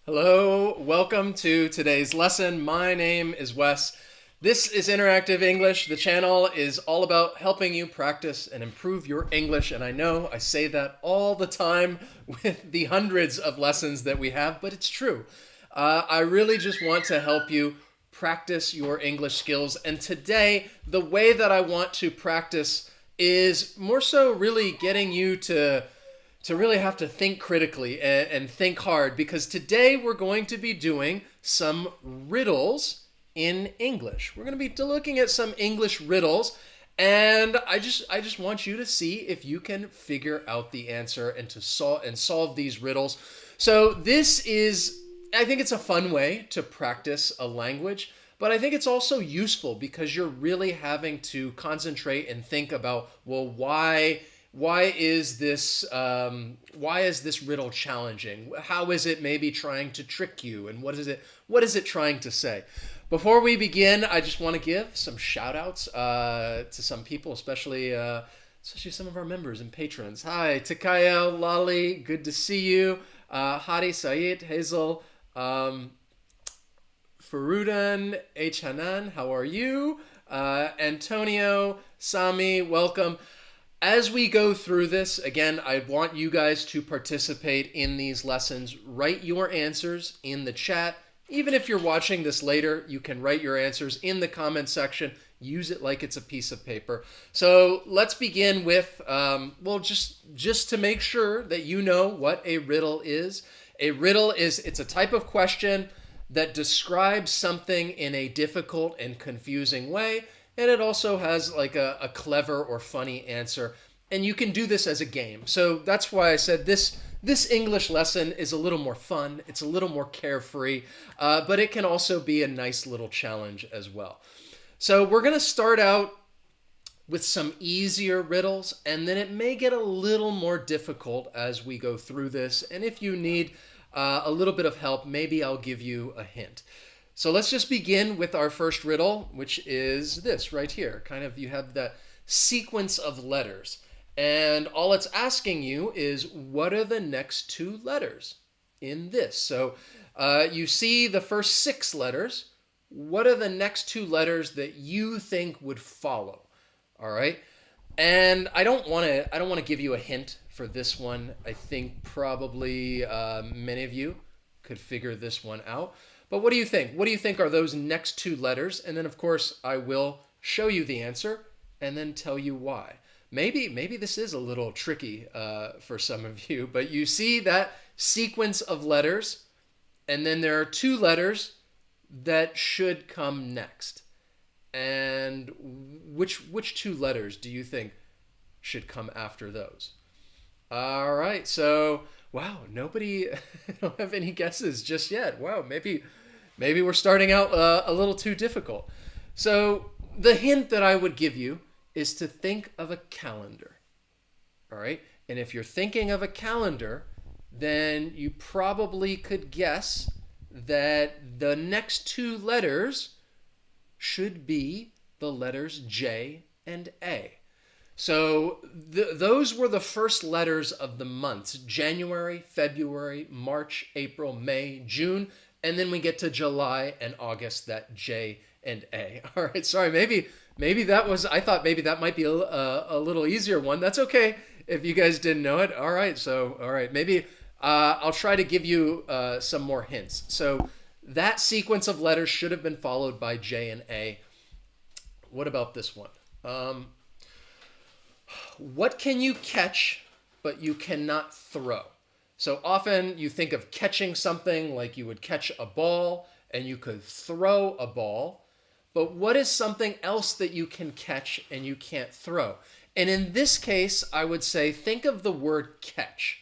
Hello, welcome to today's lesson. My name is Wes. This is Interactive English. The channel is all about helping you practice and improve your English. And I know I say that all the time with the hundreds of lessons that we have, but it's true. I really just want to help you practice your English skills. And today, the way that I want to practice is more so really getting you to really have to think critically and think hard, because today we're going to be doing some riddles in English. We're going to be looking at some English riddles, and I just want you to see if you can figure out the answer and to solve these riddles. So this is, I think it's a fun way to practice a language, but I think it's also useful because you're really having to concentrate and think about, well, why is this riddle challenging? How is it maybe trying to trick you? And what is it trying to say? Before we begin, I just want to give some shout outs to some people, especially some of our members and patrons. Hi, Takaya, Lali, good to see you. Hadi, Said, Hazel, Farudan, H. Hanan, how are you? Antonio, Sami, welcome. As we go through this, again, I want you guys to participate in these lessons. Write your answers in the chat. Even if you're watching this later, you can write your answers in the comment section. Use it like it's a piece of paper. So let's begin with, just to make sure that you know what a riddle is. A riddle it's a type of question that describes something in a difficult and confusing way. And it also has like a clever or funny answer. And you can do this as a game. So that's why I said this English lesson is a little more fun. It's a little more carefree. But it can also be a nice little challenge as well. So we're going to start out with some easier riddles. And then it may get a little more difficult as we go through this. And if you need a little bit of help, maybe I'll give you a hint. So let's just begin with our first riddle, which is this right here. Kind of, you have that sequence of letters. And all it's asking you is, what are the next two letters in this? So you see the first six letters. What are the next two letters that you think would follow? All right. And I don't want to give you a hint for this one. I think probably many of you could figure this one out. But what do you think? What do you think are those next two letters? And then, of course, I will show you the answer and then tell you why. Maybe this is a little tricky for some of you, but you see that sequence of letters, and then there are two letters that should come next. And which two letters do you think should come after those? All right, so wow, nobody don't have any guesses just yet. Wow, maybe we're starting out a little too difficult. So the hint that I would give you is to think of a calendar. All right, and if you're thinking of a calendar, then you probably could guess that the next two letters should be the letters J and A. So those were the first letters of the months: January, February, March, April, May, June, and then we get to July and August, that J and A. All right, sorry, maybe that was, I thought maybe that might be a little easier one. That's okay if you guys didn't know it. All right, maybe I'll try to give you some more hints. So that sequence of letters should have been followed by J and A. What about this one? What can you catch, but you cannot throw? So often you think of catching something like you would catch a ball and you could throw a ball. But what is something else that you can catch and you can't throw? And in this case, I would say think of the word catch.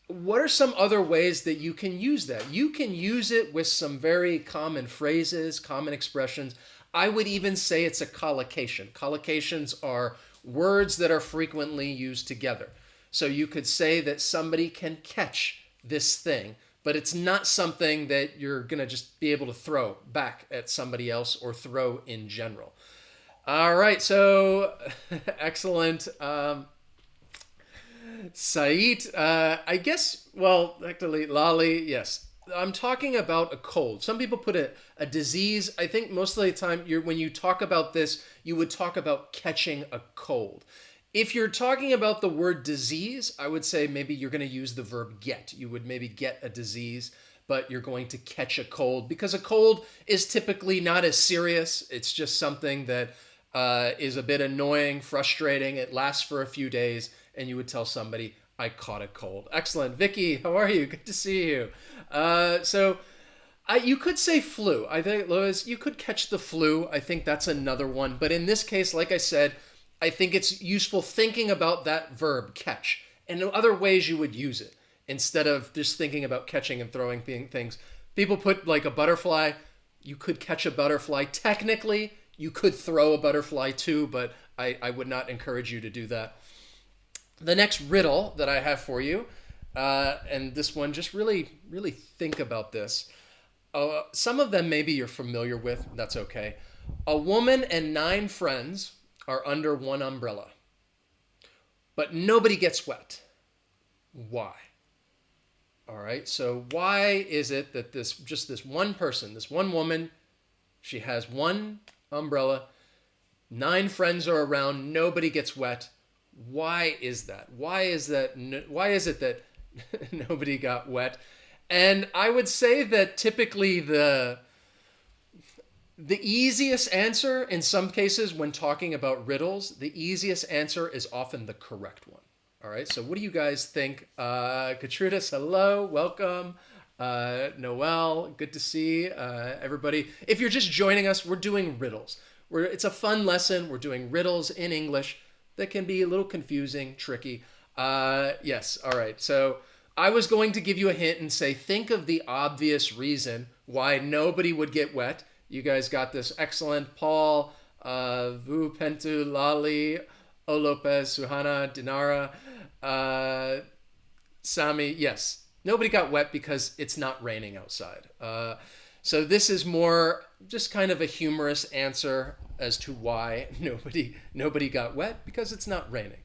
What are some other ways that you can use that? You can use it with some very common phrases, common expressions. I would even say it's a collocation. Collocations are words that are frequently used together. So you could say that somebody can catch this thing, but it's not something that you're going to just be able to throw back at somebody else or throw in general. All right, so excellent. Said, I guess, well, actually, Lali, yes. I'm talking about a cold. Some people put a disease. I think most of the time when you talk about this, you would talk about catching a cold. If you're talking about the word disease, I would say maybe you're going to use the verb get. You would maybe get a disease, but you're going to catch a cold because a cold is typically not as serious. It's just something that is a bit annoying, frustrating. It lasts for a few days, and you would tell somebody, I caught a cold. Excellent. Vicky, how are you? Good to see you. You could say flu. I think, Lois, you could catch the flu. I think that's another one. But in this case, like I said, I think it's useful thinking about that verb, catch, and other ways you would use it instead of just thinking about catching and throwing things. People put like a butterfly. You could catch a butterfly. Technically, you could throw a butterfly too, but I would not encourage you to do that. The next riddle that I have for you, and this one, just really, really think about this. Some of them maybe you're familiar with. That's okay. A woman and 9 friends are under one umbrella, but nobody gets wet. Why? All right. So why is it that this one person, this one woman, she has one umbrella, 9 friends are around, nobody gets wet? Why is that? Why is it that nobody got wet? And I would say that typically the easiest answer in some cases when talking about riddles, the easiest answer is often the correct one. All right. So what do you guys think? Katrudis, hello, welcome. Noel, good to see everybody. If you're just joining us, we're doing riddles. It's a fun lesson. We're doing riddles in English that can be a little confusing, tricky. Yes, all right. So I was going to give you a hint and say, think of the obvious reason why nobody would get wet. You guys got this. Excellent. Paul, Vu Pentu, Lali, O Lopez, Suhana, Dinara, Sami. Yes, nobody got wet because it's not raining outside. So this is more just kind of a humorous answer as to why nobody got wet, because it's not raining.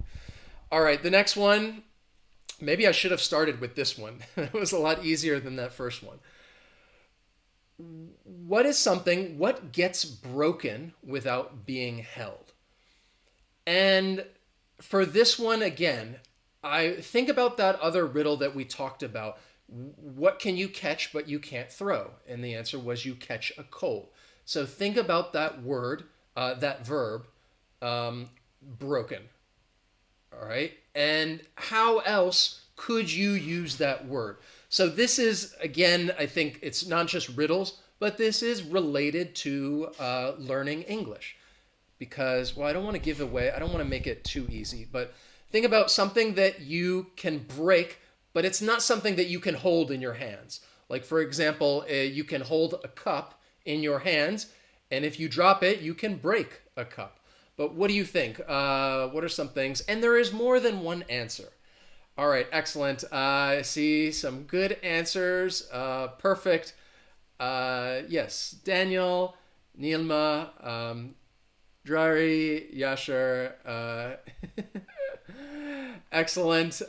All right, the next one. Maybe I should have started with this one. It was a lot easier than that first one. What gets broken without being held? And for this one, again, I think about that other riddle that we talked about. What can you catch but you can't throw? And the answer was you catch a cold. So think about that word, that verb, broken. All right. And how else could you use that word? So this is, again, I think it's not just riddles, but this is related to learning English. Because, well, I don't want to make it too easy, but think about something that you can break, but it's not something that you can hold in your hands. Like, for example, you can hold a cup in your hands, and if you drop it, you can break a cup. But what do you think? What are some things? And there is more than one answer. All right, excellent. I see some good answers. Perfect. Yes, Daniel, Nilma, Drari, Yasher, excellent.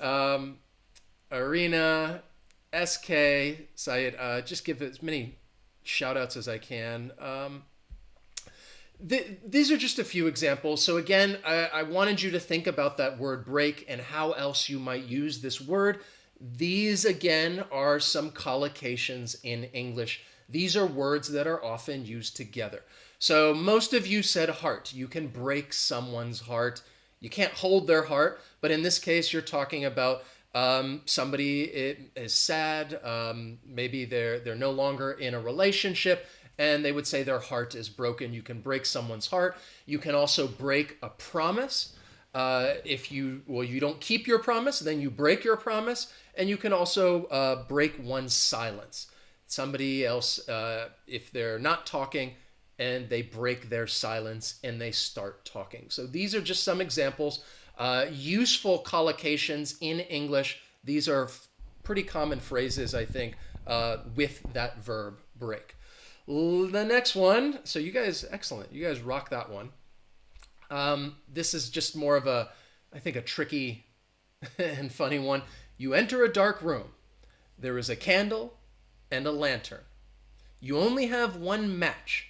Arena, SK, Syed, just give as many shout outs as I can. These are just a few examples. So again, I wanted you to think about that word break and how else you might use this word. These, again, are some collocations in English. These are words that are often used together. So most of you said heart. You can break someone's heart. You can't hold their heart, but in this case, you're talking about somebody is sad. Maybe they're no longer in a relationship, and they would say their heart is broken. You can break someone's heart. You can also break a promise. If you don't keep your promise, then you break your promise. And you can also break one's silence. Somebody else, if they're not talking and they break their silence and they start talking. So these are just some examples. Useful collocations in English. These are pretty common phrases, I think, with that verb break. The next one, so you guys, excellent. You guys rock that one. This is just more of I think a tricky and funny one. You enter a dark room. There is a candle, and a lantern. You only have one match.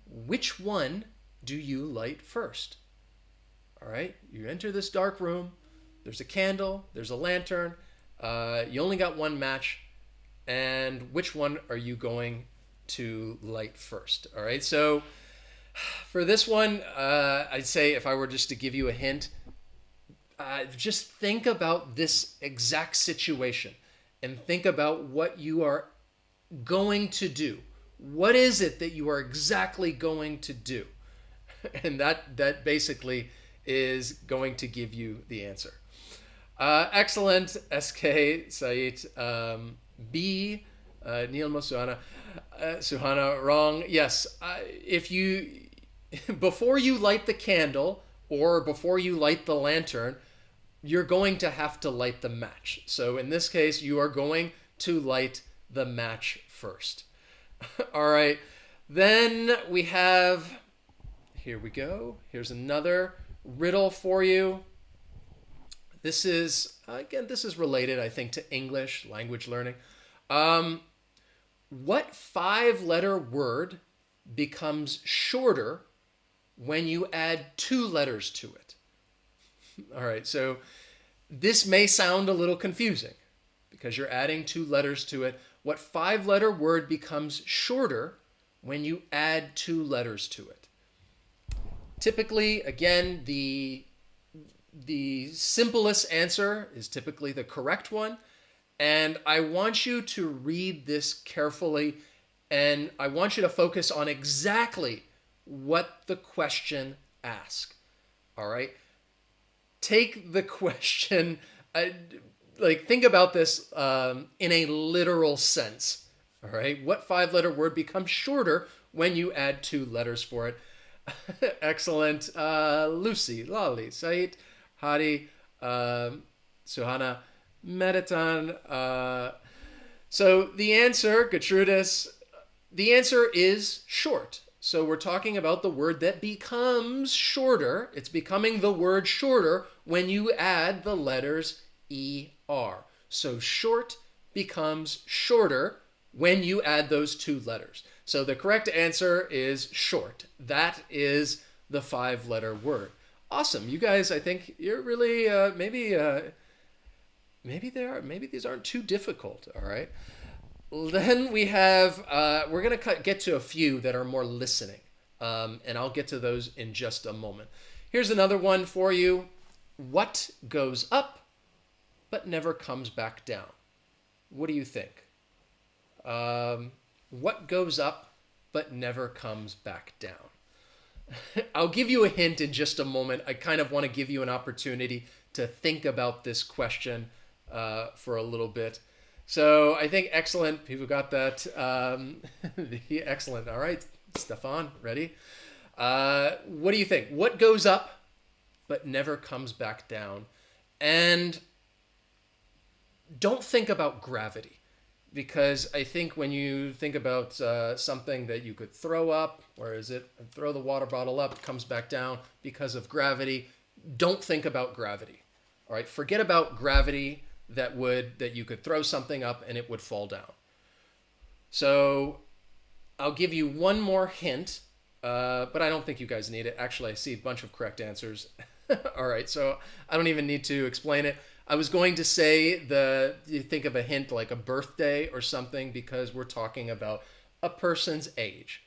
Which one do you light first? All right, you enter this dark room. There's a candle, there's a lantern. You only got one match. And which one are you going to light first? All right, so for this one, I'd say if I were just to give you a hint, just think about this exact situation and think about what you are going to do. What is it that you are exactly going to do? And that basically is going to give you the answer. Excellent, SK Said. B, Nilma Suhana, wrong. Yes, if you, before you light the candle or before you light the lantern, you're going to have to light the match. So in this case, you are going to light the match first. All right, then we have, here we go. Here's another riddle for you. This is, again, this is related, I think, to English, language learning. What 5-letter word becomes shorter when you add 2 letters to it? All right, so this may sound a little confusing because you're adding 2 letters to it. What 5-letter word becomes shorter when you add 2 letters to it? Typically, again, the simplest answer is typically the correct one. And I want you to read this carefully, and I want you to focus on exactly what the question asks. All right? Take the question, think about this in a literal sense. All right? What 5-letter word becomes shorter when you add 2 letters for it? Excellent. Lucy, Lali, Said, Hadi, Suhana, Meditan. So the answer, Gertrudis, the answer is short. So we're talking about the word that becomes shorter. It's becoming the word shorter when you add the letters ER. So short becomes shorter when you add those 2 letters. So the correct answer is short. That is the 5-letter word. Awesome. You guys, I think you're really, maybe these aren't too difficult. All right. Then we have, we're going to get to a few that are more listening. And I'll get to those in just a moment. Here's another one for you. What goes up but never comes back down? What do you think? What goes up but never comes back down? I'll give you a hint in just a moment. I kind of want to give you an opportunity to think about this question for a little bit. So I think excellent. People got that. Excellent. All right, Stefan, ready? What do you think? What goes up but never comes back down? And don't think about gravity, because I think when you think about something that you could throw up, or is it throw the water bottle up, it comes back down because of gravity, don't think about gravity. All right, forget about gravity that you could throw something up and it would fall down. So I'll give you one more hint, but I don't think you guys need it. Actually, I see a bunch of correct answers. All right, so I don't even need to explain it. I was going to say you think of a hint like a birthday or something, because we're talking about a person's age.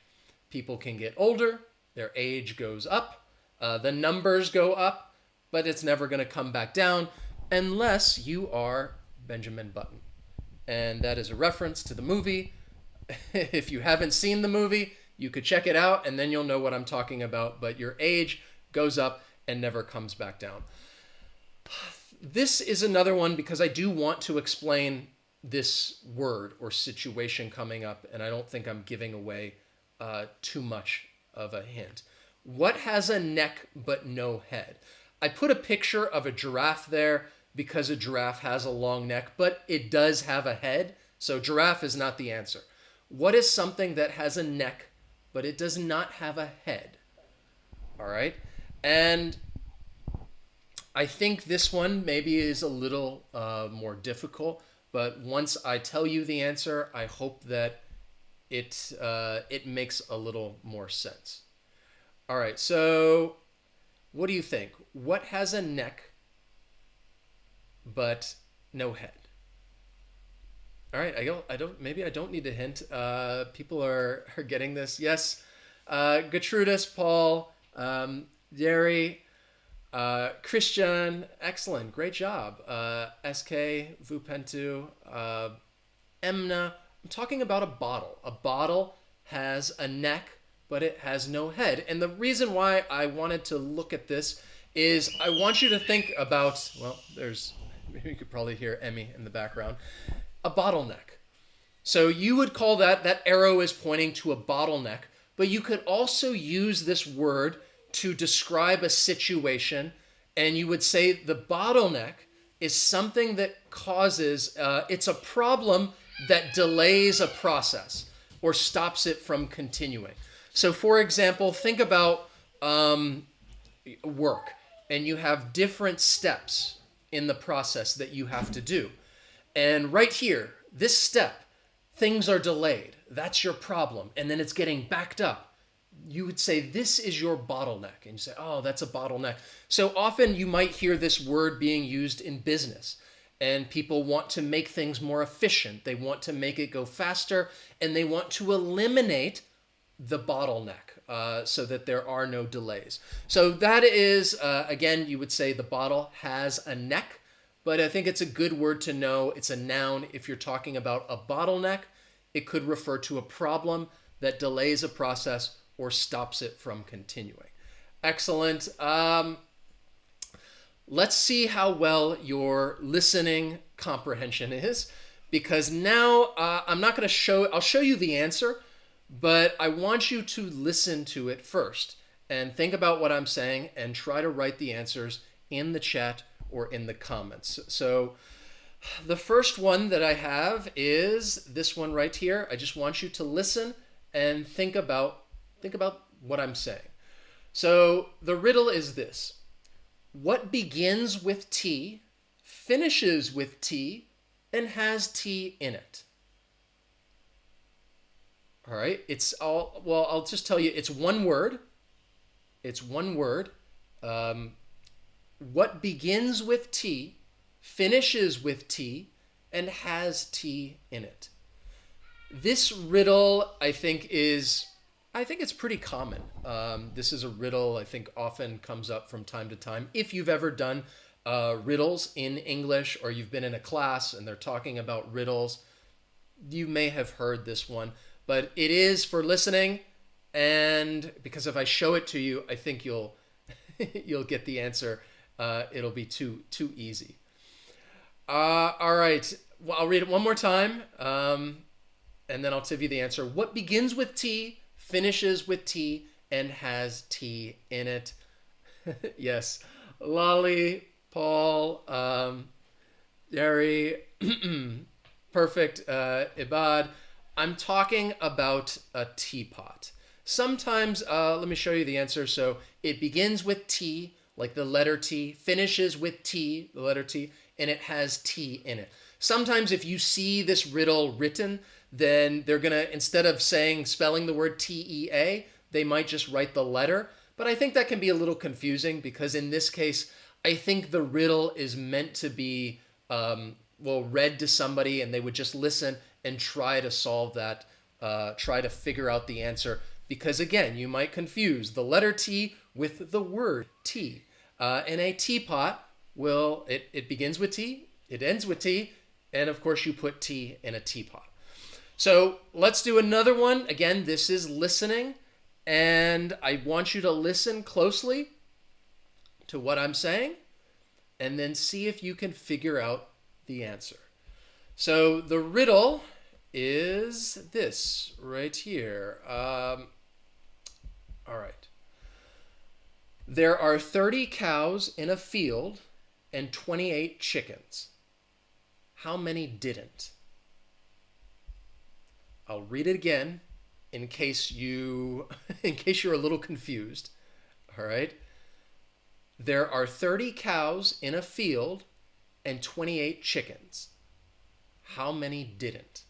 People can get older, their age goes up, the numbers go up, but it's never going to come back down unless you are Benjamin Button. And that is a reference to the movie. If you haven't seen the movie, you could check it out and then you'll know what I'm talking about. But your age goes up and never comes back down. This is another one because I do want to explain this word or situation coming up, and I don't think I'm giving away too much of a hint. What has a neck but no head? I put a picture of a giraffe there because a giraffe has a long neck, but it does have a head, so giraffe is not the answer. What is something that has a neck but it does not have a head? All right, and I think this one maybe is a little more difficult, but once I tell you the answer, I hope that it makes a little more sense. All right, so what do you think? What has a neck but no head? All right, maybe I don't need a hint. People are getting this. Yes, Gertrudis, Paul, Jerry, Christian, excellent, great job. SK, Vupentu, Emna. I'm talking about a bottle. A bottle has a neck, but it has no head. And the reason why I wanted to look at this is I want you to think about, well, you could probably hear Emmy in the background, a bottleneck. So you would call that arrow is pointing to a bottleneck, but you could also use this word to describe a situation, and you would say the bottleneck is something that causes, it's a problem that delays a process or stops it from continuing. So for example, think about work, and you have different steps in the process that you have to do. And right here, this step, things are delayed. That's your problem. And then it's getting backed up. You would say, this is your bottleneck. And you say, oh, that's a bottleneck. So often you might hear this word being used in business. And people want to make things more efficient. They want to make it go faster. And they want to eliminate the bottleneck so that there are no delays. So that is, again, you would say the bottle has a neck. But I think it's a good word to know. It's a noun. If you're talking about a bottleneck, it could refer to a problem that delays a process or stops it from continuing. Excellent. Let's see how well your listening comprehension is, because now I'm not going to I'll show you the answer, but I want you to listen to it first and think about what I'm saying and try to write the answers in the chat or in the comments. So the first one that I have is this one right here. I just want you to listen and think about what I'm saying. So the riddle is this: what begins with T, finishes with T, and has T in it? All right, I'll just tell you, it's one word. It's one word. What begins with T, finishes with T, and has T in it? This riddle, I think it's pretty common. This is a riddle I think often comes up from time to time. If you've ever done riddles in English, or you've been in a class and they're talking about riddles, you may have heard this one. But it is for listening, and because if I show it to you, I think you'll get the answer. It'll be too easy. All right. Well, I'll read it one more time, and then I'll give you the answer. What begins with T, finishes with T, and has T in it? Yes. Lolly, Paul, Jerry, perfect, Ibad. I'm talking about a teapot. Sometimes, let me show you the answer. So it begins with T, like the letter T, finishes with T, the letter T, and it has T in it. Sometimes if you see this riddle written, then they're going to, instead of spelling the word T-E-A, they might just write the letter. But I think that can be a little confusing, because in this case, I think the riddle is meant to be, read to somebody, and they would just listen and try to solve that, try to figure out the answer. Because again, you might confuse the letter T with the word tea. In a teapot, it begins with T, it ends with T, and of course you put tea in a teapot. So let's do another one. Again, this is listening, and I want you to listen closely to what I'm saying, and then see if you can figure out the answer. So the riddle is this right here. All right. There are 30 cows in a field and 28 chickens. How many didn't? I'll read it again in case you're a little confused. All right. There are 30 cows in a field and 28 chickens. How many didn't?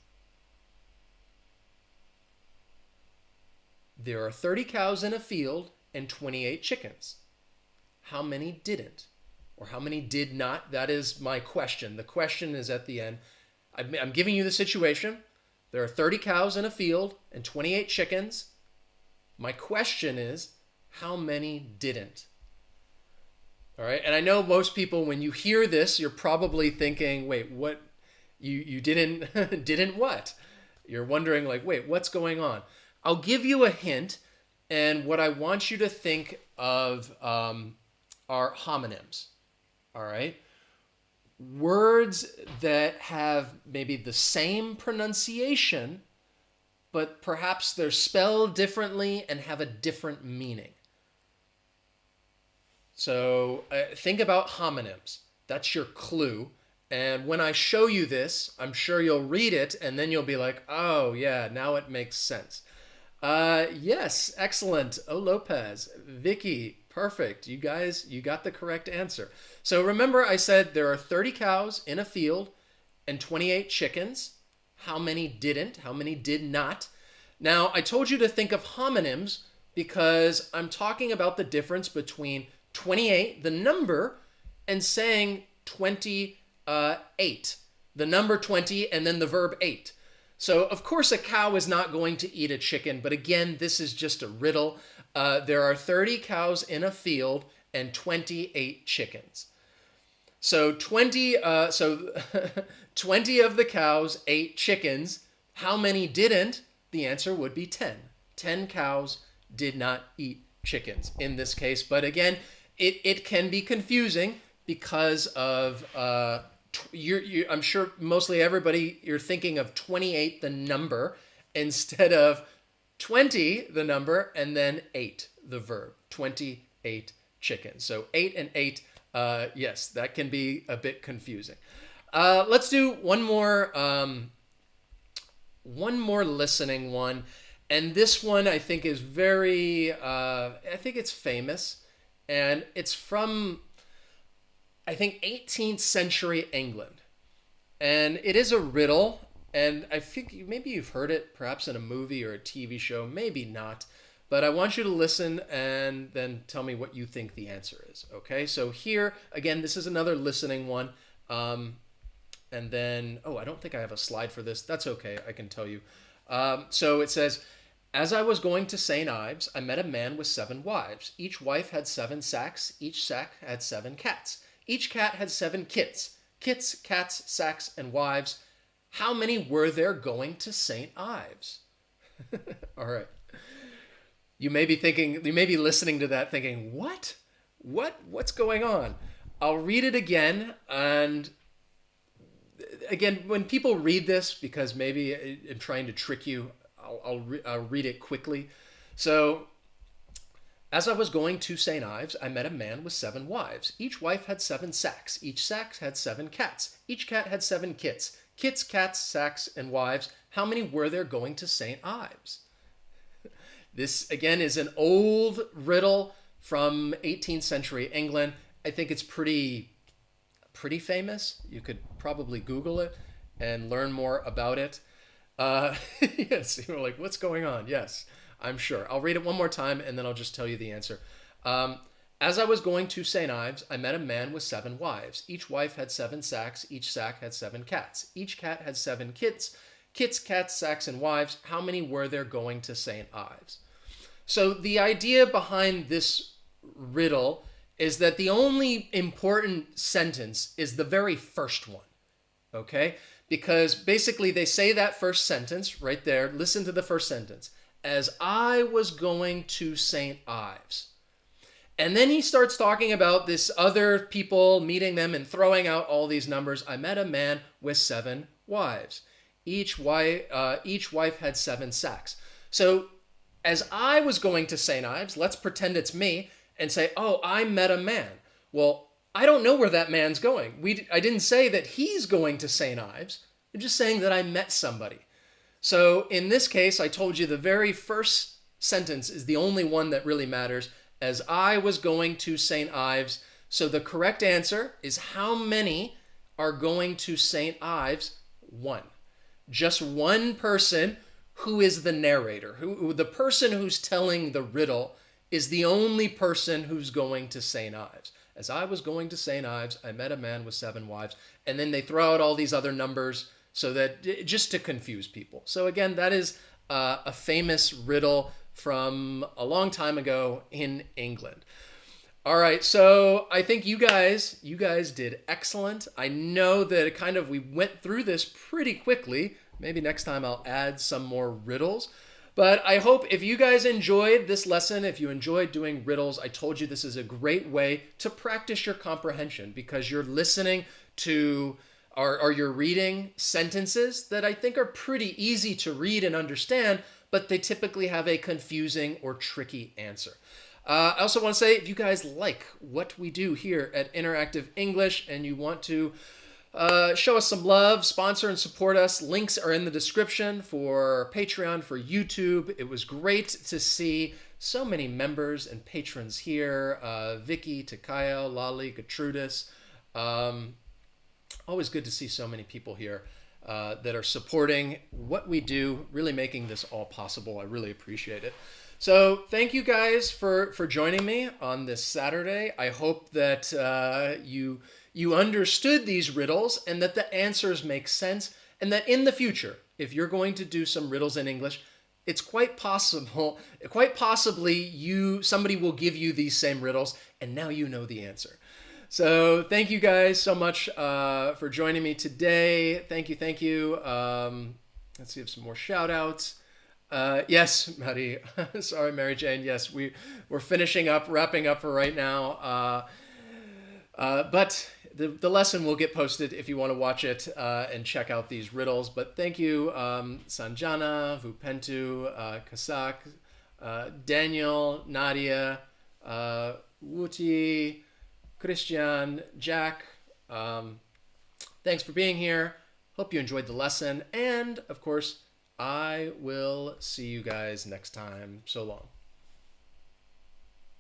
There are 30 cows in a field and 28 chickens. How many didn't? Or how many did not? That is my question. The question is at the end. I'm giving you the situation. There are 30 cows in a field and 28 chickens. My question is, how many didn't? All right. And I know most people, when you hear this, you're probably thinking, wait, what? You didn't, didn't what? You're wondering like, wait, what's going on? I'll give you a hint. And what I want you to think of are homonyms. All right. Words that have maybe the same pronunciation, but perhaps they're spelled differently and have a different meaning. So think about homonyms. That's your clue. And when I show you this, I'm sure you'll read it and then you'll be like, oh yeah, now it makes sense. Yes, excellent. Oh, Lopez, Vicky, perfect. You guys, you got the correct answer. So remember I said there are 30 cows in a field and 28 chickens. How many didn't? How many did not? Now, I told you to think of homonyms because I'm talking about the difference between 28, the number, and saying 28. The number 20 and then the verb ate. So, of course, a cow is not going to eat a chicken, but again, this is just a riddle. There are 30 cows in a field and 28 chickens. So 20 of the cows ate chickens. How many didn't? The answer would be 10. 10 cows did not eat chickens in this case. But again, it can be confusing because of I'm sure mostly everybody, you're thinking of 28, the number, instead of 20, the number, and then 8, the verb. 28 chickens. So 8 and 8, yes, that can be a bit confusing. Let's do one more listening one. And this one I think is very, I think it's famous. And it's from, I think, 18th century England. And it is a riddle. And I think maybe you've heard it perhaps in a movie or a TV show, maybe not. But I want you to listen and then tell me what you think the answer is. Okay, so here, again, this is another listening one. And then, I don't think I have a slide for this. That's okay, I can tell you. So it says, as I was going to St. Ives, I met a man with 7 wives. Each wife had 7 sacks. Each sack had 7 cats. Each cat had 7 kits. Kits, cats, sacks, and wives. How many were there going to St. Ives? All right. You may be listening to that thinking, what? What's going on? I'll read it again. And again, when people read this, because maybe I'm trying to trick you, I'll read it quickly. So, as I was going to St. Ives, I met a man with 7 wives. Each wife had 7 sacks. Each sack had 7 cats. Each cat had 7 kits. Kits, cats, sacks, and wives. How many were there going to St. Ives? This, again, is an old riddle from 18th century England. I think it's pretty famous. You could probably Google it and learn more about it. Yes, you're like, what's going on? Yes, I'm sure. I'll read it one more time and then I'll just tell you the answer. As I was going to St. Ives, I met a man with 7 wives. Each wife had 7 sacks. Each sack had 7 cats. Each cat had 7 kits. Kits, cats, sacks, and wives. How many were there going to St. Ives? So the idea behind this riddle is that the only important sentence is the very first one, okay? Because basically they say that first sentence right there. Listen to the first sentence. As I was going to St. Ives. And then he starts talking about this other people, meeting them and throwing out all these numbers. I met a man with 7 wives. Each wife had 7 sacks. So as I was going to St. Ives, let's pretend it's me and say, oh, I met a man. Well, I don't know where that man's going. I didn't say that he's going to St. Ives. I'm just saying that I met somebody. So in this case, I told you the very first sentence is the only one that really matters. As I was going to St. Ives. So the correct answer is how many are going to St. Ives? one. Just one person who is the narrator. The person who's telling the riddle is the only person who's going to St. Ives. As I was going to St. Ives, I met a man with 7 wives. And then they throw out all these other numbers so that just to confuse people. So again, that is a famous riddle from a long time ago in England. All right, so I think you guys did excellent. I know that we went through this pretty quickly. Maybe next time I'll add some more riddles. But I hope if you guys enjoyed this lesson, if you enjoyed doing riddles, I told you this is a great way to practice your comprehension because you're listening to or you're reading sentences that I think are pretty easy to read and understand, but they typically have a confusing or tricky answer. I also want to say, if you guys like what we do here at Interactive English and you want to show us some love, sponsor and support us, links are in the description for Patreon, for YouTube. It was great to see so many members and patrons here. Vicky, Takayo, Lali, Gertrudis. Always good to see so many people here that are supporting what we do, really making this all possible. I really appreciate it. So thank you guys for joining me on this Saturday. I hope that you understood these riddles and that the answers make sense, and that in the future, if you're going to do some riddles in English, it's quite possibly somebody will give you these same riddles and now you know the answer. So thank you guys so much for joining me today. Thank you. Let's see if some more shout outs. Yes, Maddie. Sorry, Mary Jane. Yes, we're wrapping up for right now. But the lesson will get posted if you want to watch it and check out these riddles. But thank you, Sanjana, Vupentu, Kasak, Daniel, Nadia, Wuti, Christian, Jack. Thanks for being here. Hope you enjoyed the lesson. And, of course, I will see you guys next time. So long.